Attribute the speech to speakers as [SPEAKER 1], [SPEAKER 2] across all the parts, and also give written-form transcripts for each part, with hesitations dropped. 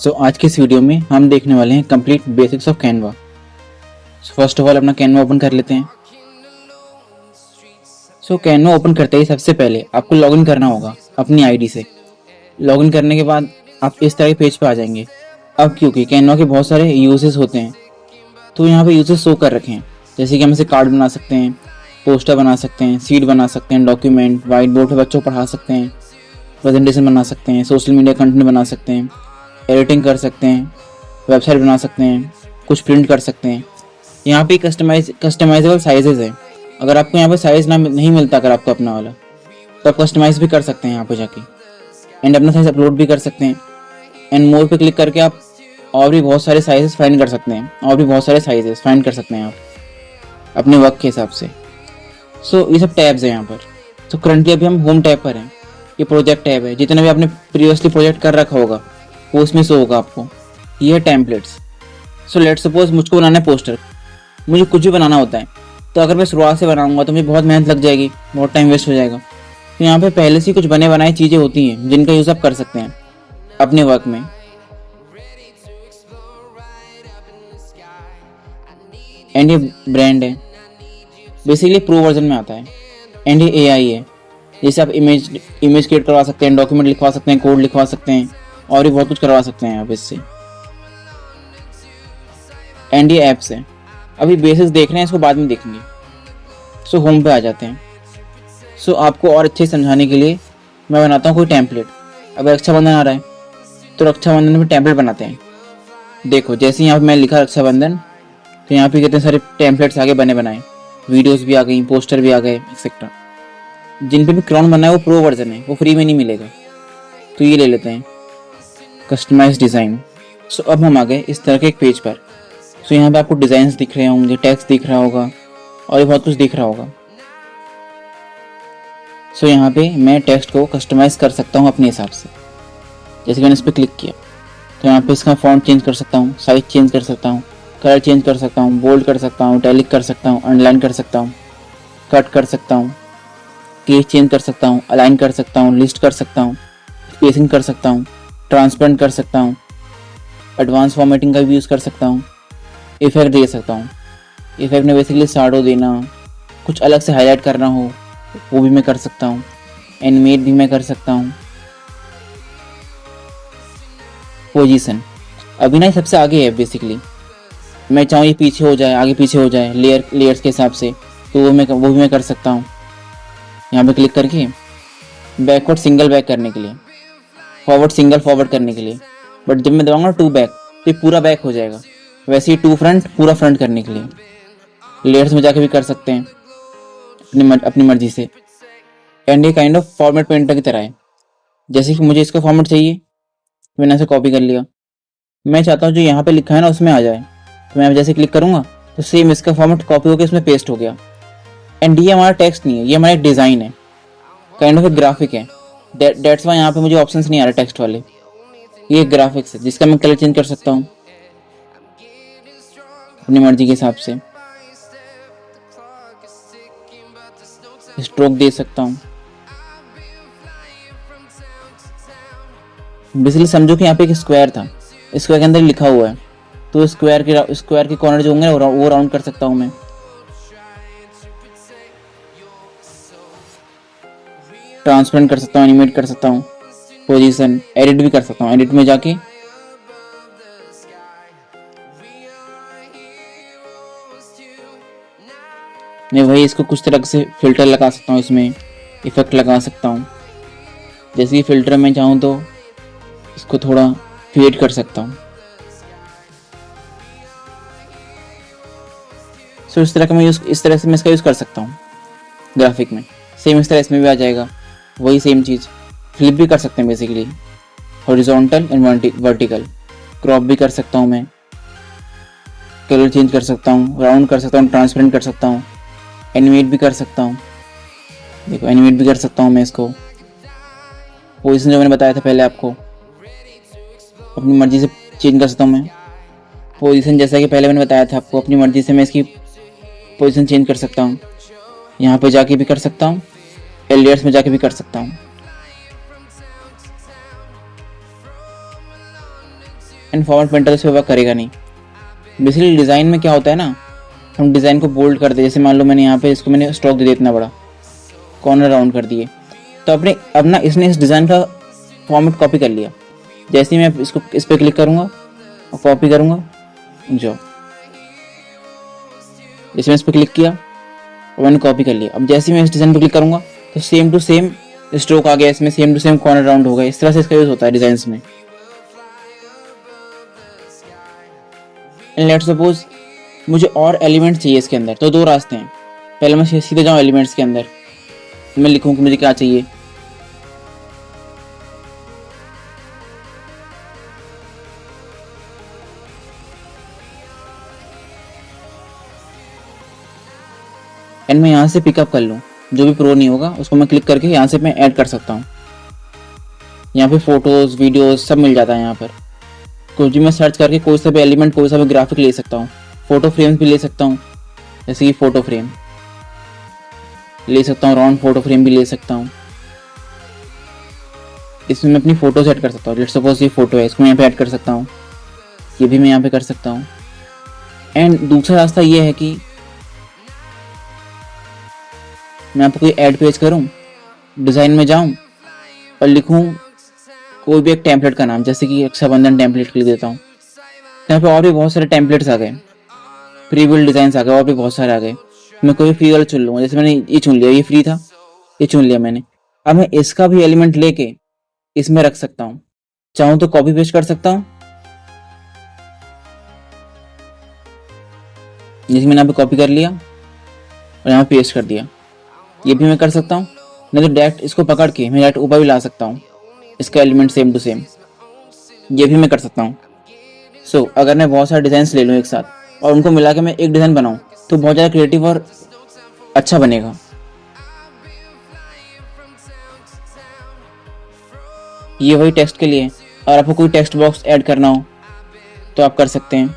[SPEAKER 1] आज के इस वीडियो में हम देखने वाले हैं complete basics of Canva. First of all अपना कैनवा ओपन कर लेते हैं। कैनवा ओपन करते ही सबसे पहले आपको लॉगिन करना होगा अपनी आईडी से। लॉगिन करने के बाद आप इस तरह के पेज पे आ जाएंगे। अब क्योंकि कैनवा के बहुत सारे यूजेस होते हैं तो यहाँ पे यूजेस शो कर रखे हैं, जैसे कि हम इसे कार्ड बना सकते हैं, पोस्टर बना सकते हैं, सीट बना सकते हैं, डॉक्यूमेंट, वाइट बोर्ड पे बच्चों को पढ़ा सकते हैं, प्रेजेंटेशन बना सकते हैं, सोशल मीडिया कंटेंट बना सकते हैं, एडिटिंग कर सकते हैं, वेबसाइट बना सकते हैं, कुछ प्रिंट कर सकते हैं। यहाँ पे कस्टमाइजेबल साइजेस है। अगर आपको यहाँ पे साइज नहीं मिलता अगर आपको अपना वाला, तो आप कस्टमाइज भी कर सकते हैं यहाँ पे जाके, एंड अपना साइज अपलोड भी कर सकते हैं। एंड मोर पे क्लिक करके आप और भी बहुत सारे साइजेस फाइंड कर सकते हैं आप अपने वर्क के हिसाब से। ये सब टैब्स है यहाँ पर। करंटली अभी हम होम टैब पर हैं। ये प्रोजेक्ट टैब है, जितने भी आपने प्रीवियसली प्रोजेक्ट कर रखा होगा वो उसमें शो होगा आपको। ये है टेम्पलेट्स। लेट्स सपोज मुझको बनाना है पोस्टर, मुझे कुछ भी बनाना होता है, तो अगर मैं शुरुआत से बनाऊंगा तो मुझे बहुत मेहनत लग जाएगी, बहुत टाइम वेस्ट हो जाएगा। तो यहाँ पे पहले से कुछ बने बनाए चीज़ें होती हैं जिनका यूज़ आप कर सकते हैं अपने वर्क में। एंड ये ब्रांड है, बेसिकली प्रो वर्जन में आता है। एंड ये एआई है, जैसे आप इमेज क्रिएट करवा सकते हैं, डॉक्यूमेंट लिखवा सकते हैं, कोड लिखवा सकते हैं, और भी बहुत कुछ करवा सकते हैं आप इससे। एंड ये ऐप्स है। अभी बेसिक्स देख रहे हैं, इसको बाद में देखेंगे। होम पे आ जाते हैं। आपको और अच्छे समझाने के लिए मैं बनाता हूँ कोई टेम्पलेट। अब रक्षाबंधन आ रहा है तो रक्षाबंधन में टेम्पलेट बनाते हैं। देखो जैसे यहाँ पे मैं लिखा रक्षाबंधन, तो यहाँ पे कितने सारे टेम्पलेट्स आगे बने बनाए, वीडियोस भी आ गई, पोस्टर भी आ गए एक्सेट्रा। जिन पे भी क्राउन बना है वो प्रो वर्जन है, वो फ्री में नहीं मिलेगा, तो ये ले लेते हैं कस्टमाइज डिज़ाइन। अब हम आ गए इस तरह के एक पेज पर। यहाँ पे आपको डिज़ाइंस दिख रहे होंगे, टेक्स्ट दिख रहा होगा, और ये बहुत कुछ दिख रहा होगा। यहाँ पे मैं टेक्स्ट को कस्टमाइज कर सकता हूँ अपने हिसाब से। जैसे कि मैंने इस पर क्लिक किया तो यहाँ पे इसका फॉन्ट चेंज कर सकता हूँ, साइज चेंज कर सकता हूँ, कलर चेंज कर सकता हूँ, बोल्ड कर सकता हूँ, इटैलिक कर सकता हूँ, अंडरलाइन कर सकता हूँ, कट कर सकता हूँ, केस चेंज कर सकता हूँ, अलाइन कर सकता हूँ, लिस्ट कर सकता हूँ, स्पेसिंग कर सकता हूँ, ट्रांसपेरेंट कर सकता हूँ, एडवांस फॉर्मेटिंग का भी यूज़ कर सकता हूँ, इफेक्ट दे सकता हूँ। इफेक्ट में बेसिकली शैडो देना, कुछ अलग से हाईलाइट करना हो वो भी मैं कर सकता हूँ, एनिमेट भी मैं कर सकता हूँ। पोजीशन अभी ना सबसे आगे है। बेसिकली मैं चाहूँ ये पीछे हो जाए, आगे पीछे हो जाए, लेयर्स के हिसाब से, तो वो भी मैं कर सकता हूँ। यहाँ पे क्लिक करके बैकवर्ड सिंगल बैक करने के लिए, फॉरवर्ड सिंगल फॉरवर्ड करने के लिए, बट जब मैं दबाऊंगा 2 बैक तो ये पूरा बैक हो जाएगा। वैसे ही 2 फ्रंट पूरा फ्रंट करने के लिए लेयर्स में जाके भी कर सकते हैं अपनी मर्जी से। एंड ये काइंड ऑफ फॉर्मेट पेंटर की तरह है। जैसे कि मुझे इसका फॉर्मेट चाहिए, मैंने ऐसे कॉपी कर लिया। मैं चाहता हूँ जो यहाँ पे लिखा है ना उसमें आ जाए, तो मैं जैसे क्लिक करूँगा तो सेम इसका फॉर्मेट कॉपी होकर इसमें पेस्ट हो गया। एंड ये हमारा टेक्स्ट नहीं है, ये हमारा एक डिज़ाइन है, काइंड ऑफ एक ग्राफिक है। डेट्स वाई यहाँ पे मुझे ऑप्शंस नहीं आ रहे टेक्स्ट वाले। ये एक ग्राफिक्स है जिसका मैं कलर चेंज कर सकता हूँ अपनी मर्जी के हिसाब से, स्ट्रोक दे सकता हूँ। बेसिकली समझो कि यहाँ पे एक स्क्वायर था, स्क्वायर के अंदर लिखा हुआ है, तो स्क्वायर के कॉर्नर जो होंगे ना वो राउंड कर सकता हूँ मैं। ट्रांसपेरेंट कर सकता हूँ, एनिमेट कर सकता हूँ, पोजीशन एडिट भी कर सकता हूँ। एडिट में जाके मैं वही इसको कुछ तरह से फिल्टर लगा सकता हूँ, इसमें इफेक्ट लगा सकता हूँ। जैसे कि फिल्टर में चाहूँ तो इसको थोड़ा फेड कर सकता हूँ। इस तरह से मैं इसका यूज़ कर सकता हूँ ग्राफिक में। सेम इस तरह इसमें भी आ जाएगा, वही सेम चीज़। फ्लिप भी कर सकते हैं basically, horizontal and vertical. Crop भी कर सकता हूँ मैं, कलर चेंज कर सकता हूँ, राउंड कर सकता हूँ, ट्रांसपेरेंट कर सकता हूँ, एनिमेट भी कर सकता हूँ। देखो एनिमेट भी कर सकता हूँ मैं इसको। पोजीशन जो मैंने बताया था पहले आपको, अपनी मर्जी से चेंज कर सकता हूँ मैं। पोजीशन जैसा कि पहले मैंने बताया था आपको, अपनी मर्जी से मैं इसकी पोजीशन चेंज कर सकता हूँ। यहाँ पे जाके भी कर सकता हूँ, लेयर्स में जाके भी कर सकता हूँ। एंड फॉर्मेट प्रिंटर इस पर वर्क करेगा नहीं। बेसिकली डिज़ाइन में क्या होता है ना, हम डिज़ाइन को बोल्ड कर दे, जैसे मान लो मैंने यहाँ पे इसको मैंने स्ट्रोक दे दिया इतना बड़ा, कॉर्नर राउंड कर दिए, तो अब ना इसने इस डिज़ाइन का फॉर्मेट कॉपी कर लिया। जैसे ही मैं इसको इस पर क्लिक करूँगा और कॉपी करूँगा, जो जैसे मैं इस पर क्लिक किया और मैंने कॉपी कर लिया, अब जैसे ही मैं इस डिज़ाइन पर क्लिक करूँगा तो सेम टू सेम स्ट्रोक आ गया इसमें, same to same corner round हो गया। इस तरह से इसका यूज़ होता है डिज़ाइंस में। एंड लेट्स सपोज मुझे और एलिमेंट्स चाहिए इसके अंदर, तो दो रास्ते हैं। पहले मैं सीधे जाऊँ एलिमेंट्स के अंदर, मैं लिखूँ कि मुझे क्या चाहिए। एंड मैं यहाँ से पिकअप कर लूँ, जो भी प्रो नहीं होगा उसको मैं क्लिक करके यहाँ से मैं ऐड कर सकता हूँ। यहाँ पे फोटोज़ वीडियोज़ सब मिल जाता है। यहाँ पर कुछ भी मैं सर्च करके कोई सा भी एलिमेंट, कोई सा भी ग्राफिक ले सकता हूँ। फोटो फ्रेम्स भी ले सकता हूँ, जैसे कि फोटो फ्रेम ले सकता हूँ, राउंड फोटो फ्रेम भी ले सकता हूँ। इसमें मैं अपनी फ़ोटोज ऐड कर सकता हूँ। लेट्स सपोज ये फ़ोटो है, इसको मैं यहाँ पे ऐड कर सकता हूँ, ये भी मैं यहाँ पे कर सकता हूँ। एंड दूसरा रास्ता ये है कि मैं आपको कोई ऐड पेज करूँ, डिज़ाइन में जाऊँ और लिखूँ कोई भी एक टेम्पलेट का नाम, जैसे कि रक्षाबंधन टेम्पलेट लिख देता हूँ। यहाँ पे और भी बहुत सारे टेम्पलेट्स आ गए, प्री बिल्ड डिज़ाइन आ गए, और भी बहुत सारे आ गए। मैं कोई फ्री वाला चुन लूँगा, जैसे मैंने ये चुन लिया, ये फ्री था, ये चुन लिया मैंने। अब मैं इसका भी एलिमेंट लेके इसमें रख सकता हूँ, चाहूँ तो कॉपी पेस्ट कर सकता हूँ, जैसे मैंने यहाँ पे कॉपी कर लिया और यहाँ पेस्ट कर दिया। ये भी मैं कर सकता हूँ, नहीं तो डायरेक्ट इसको पकड़ के मैं डायरेक्ट ऊपर भी ला सकता हूँ, इसका एलिमेंट सेम टू सेम, ये भी मैं कर सकता हूँ। सो अगर मैं बहुत सारे डिज़ाइन ले लूँ एक साथ और उनको मिला के मैं एक डिज़ाइन बनाऊँ, तो बहुत ज़्यादा क्रिएटिव और अच्छा बनेगा। ये वही टेक्स्ट के लिए, और आपको कोई टेक्स्ट बॉक्स ऐड करना हो तो आप कर सकते हैं।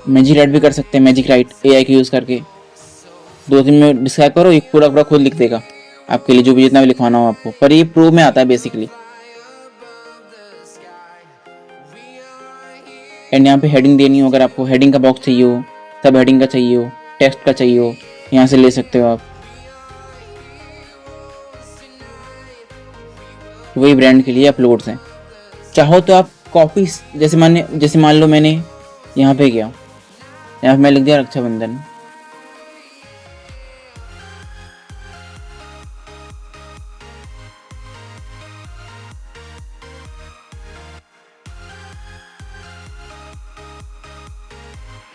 [SPEAKER 1] मैजिक राइट भी कर सकते हैं, मैजिक राइट AI का यूज़ करके 2 दिन में डिस्क्राइब करो, ये पूरा पूरा खुद लिख देगा आपके लिए, जो भी जितना भी लिखवाना हो आपको। पर ये प्रो में आता है बेसिकली। एंड यहाँ पे हेडिंग देनी हो, अगर आपको हेडिंग का बॉक्स चाहिए हो, सब हेडिंग का चाहिए हो, टेक्स्ट का चाहिए हो, यहाँ से ले सकते हो आप। वही ब्रांड के लिए अपलोड्स हैं। चाहो तो आप कॉपी, जैसे मान लो मैंने यहाँ पे गया, यहाँ पे मैं लिख दिया रक्षाबंधन,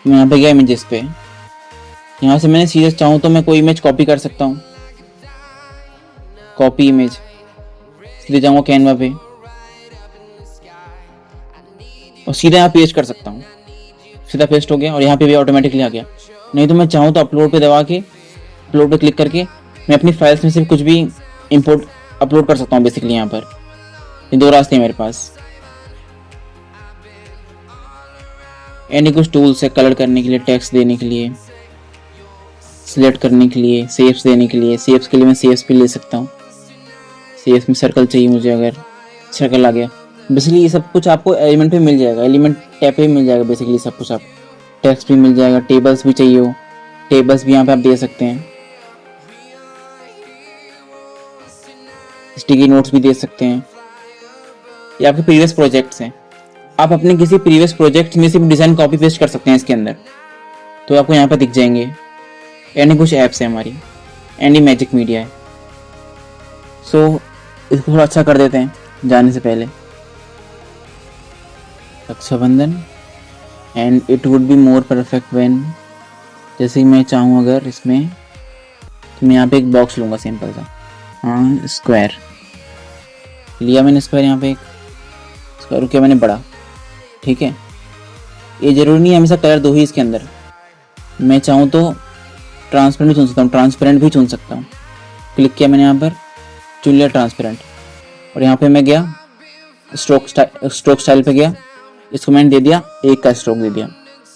[SPEAKER 1] मैं यहाँ पे गया इमेजेस पे, यहाँ से मैंने सीधे चाहूँ तो मैं कोई इमेज कॉपी कर सकता हूँ, कॉपी इमेज, सीधे जाऊँगा कैनवा पे और सीधा यहाँ पेस्ट कर सकता हूँ, सीधा पेस्ट हो गया और यहाँ पे भी ऑटोमेटिकली आ गया। नहीं तो मैं चाहूँ तो अपलोड पे दबा के, अपलोड पे क्लिक करके मैं अपनी फाइल्स में से कुछ भी इंपोर्ट अपलोड कर सकता हूँ बेसिकली। यहाँ पर ये दो रास्ते हैं मेरे पास। एनी कुछ टूल्स है कलर करने के लिए, टेक्स्ट देने के लिए, सिलेक्ट करने के लिए, शेप्स देने के लिए। शेप्स के लिए मैं शेप्स भी ले सकता हूँ, शेप्स में सर्कल चाहिए मुझे, अगर सर्कल आ गया। बेसिकली ये सब कुछ आपको एलिमेंट पे मिल जाएगा, एलिमेंट टैब पे मिल जाएगा बेसिकली सब कुछ। आप टेक्स्ट भी मिल जाएगा, टेबल्स भी चाहिए हो, टेबल्स भी यहाँ पे आप दे सकते हैं, स्टिकी नोट्स भी दे सकते हैं। ये आपके प्रीवियस प्रोजेक्ट्स हैं, आप अपने किसी प्रीवियस प्रोजेक्ट में से भी डिज़ाइन कॉपी पेस्ट कर सकते हैं इसके अंदर, तो आपको यहाँ पर दिख जाएंगे। यानी कुछ ऐप्स हैं हमारी, एंडी मैजिक मीडिया है। सो इसको थोड़ा अच्छा कर देते हैं जाने से पहले, Raksha Bandhan, and it would be more perfect when, जैसे कि मैं चाहूँ अगर इसमें, तो मैं यहाँ पे एक बॉक्स लूँगा सिंपल सा, हाँ स्क्वायर लिया मैंने, स्क्वायर यहाँ पे एक स्क्वायर किया मैंने बड़ा, ठीक है। ये ज़रूरी नहीं है हमेशा कलर दो ही इसके अंदर, मैं चाहूँ तो ट्रांसपेरेंट भी चुन सकता हूँ, ट्रांसपेरेंट भी चुन सकता हूँ। क्लिक किया मैंने यहाँ पर, चुन लिया ट्रांसपेरेंट, और यहाँ पे मैं गया स्ट्रोक स्टाइल पे गया, इसको मैंने दे दिया एक का स्ट्रोक दे दिया,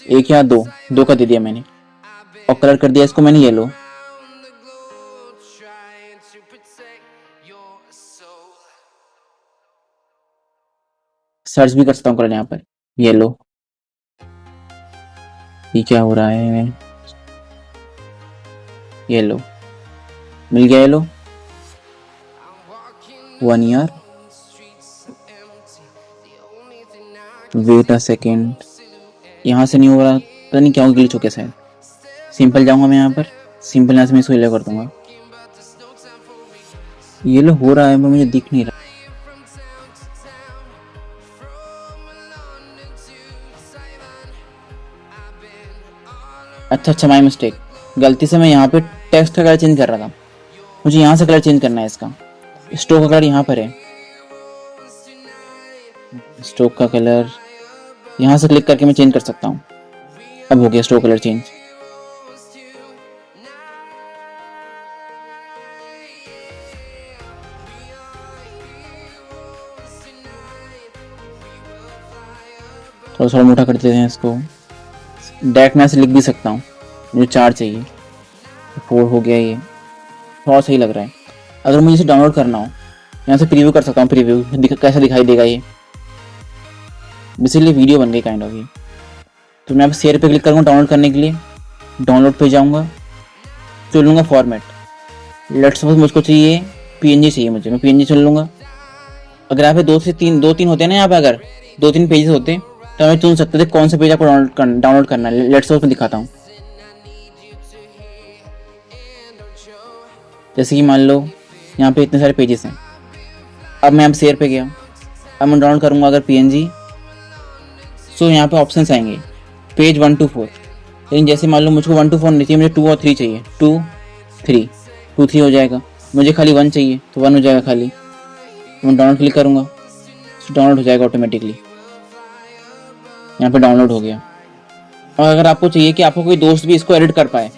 [SPEAKER 1] एक या दो का दे दिया मैंने, और कलर कर दिया इसको मैंने येलो। सर्च भी कर सकता हूँ कलर यहाँ पर, येलो। ये क्या हो रहा है, येलो मिल गया, yellow 1 year. Wait a second, यहाँ से नहीं हो रहा, पता नहीं क्या ग्लिच हो गया शायद। सिंपल जाऊंगा मैं यहाँ पर, सिंपल यहाँ से मैं इसको येलो कर दूंगा। येलो हो रहा है पर मुझे दिख नहीं रहा। अच्छा, माई मिस्टेक, गलती से मैं यहाँ पे टेक्स्ट का कलर चेंज कर रहा था। मुझे यहाँ से कलर चेंज करना है इसका। स्ट्रोक का कलर यहाँ पर है, स्ट्रोक का कलर यहाँ से क्लिक करके मैं चेंज कर सकता हूँ। अब हो गया स्ट्रोक कलर चेंज। थोड़ा सा मोटा कर देते हैं इसको। डायरेक्ट मैं ऐसे लिख भी सकता हूँ, मुझे 4 चाहिए, 4 हो गया। ये थोड़ा सही लग रहा है। अगर मुझे इसे डाउनलोड करना हो, यहाँ से प्रीव्यू कर सकता हूँ। प्रीव्यू कैसा दिखाई देगा ये, बेसिकली वीडियो बन गई काइंड ऑफ ये। तो मैं यहाँ पे शेयर पे क्लिक करूँगा डाउनलोड करने के लिए। डाउनलोड पे जाऊँगा, चुन लूँगा फॉर्मेट। लेट्स सपोज मुझको चाहिए PNG चाहिए मुझे, मैं PNG चुन लूँगा। अगर यहाँ पे 2-3 होते हैं ना, यहाँ पे अगर 2-3 पेजेस होते तो हमें चुन सकते थे कौन सा पेज आपको डाउनलोड करना है। लेट्स सपोज मैं दिखाता हूँ। जैसे कि मान लो यहाँ पे इतने सारे पेजेस हैं। अब मैं यहाँ पे शेयर पे गया, अब मैं डाउनलोड करूँगा अगर PNG। सो यहाँ पे ऑप्शंस आएंगे पेज 1 to 4। लेकिन जैसे मान लो मुझको 1 to 4 नहीं चाहिए, मुझे 2 और 3 चाहिए। 2 3 हो जाएगा। मुझे खाली 1 चाहिए तो 1 हो जाएगा खाली। मैं डाउनलोड क्लिक करूँगा, डाउनलोड हो जाएगा ऑटोमेटिकली। यहाँ पे डाउनलोड हो गया। और अगर आपको चाहिए कि आपको कोई दोस्त भी इसको एडिट कर पाए,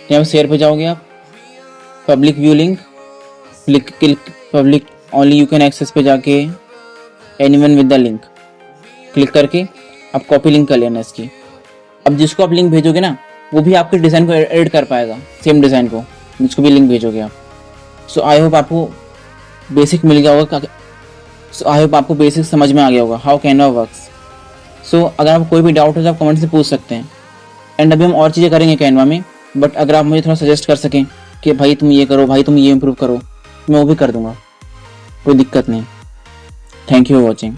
[SPEAKER 1] यहाँ पे शेयर पे जाओगे आप, public view link, click public only you can access पे जाके anyone with the link click करके आप कॉपी लिंक कर लेना इसकी। अब जिसको आप लिंक भेजोगे ना, वो भी आपके डिज़ाइन को एडिट कर पाएगा, सेम डिज़ाइन को, जिसको भी लिंक भेजोगे आप। सो आई होप आपको बेसिक मिल गया होगा। सो आई होप आपको बेसिक समझ में आ गया होगा हाउ कैनवा वर्क्स। सो अगर आपको कोई भी डाउट हो तो आप कमेंट से पूछ सकते हैं। एंड अभी हम और चीज़ें करेंगे कैनवा में, बट अगर आप मुझे थोड़ा सजेस्ट कर सकें कि भाई तुम ये करो, भाई तुम ये इम्प्रूव करो, मैं वो भी कर दूंगा, कोई दिक्कत नहीं। Thank you for watching.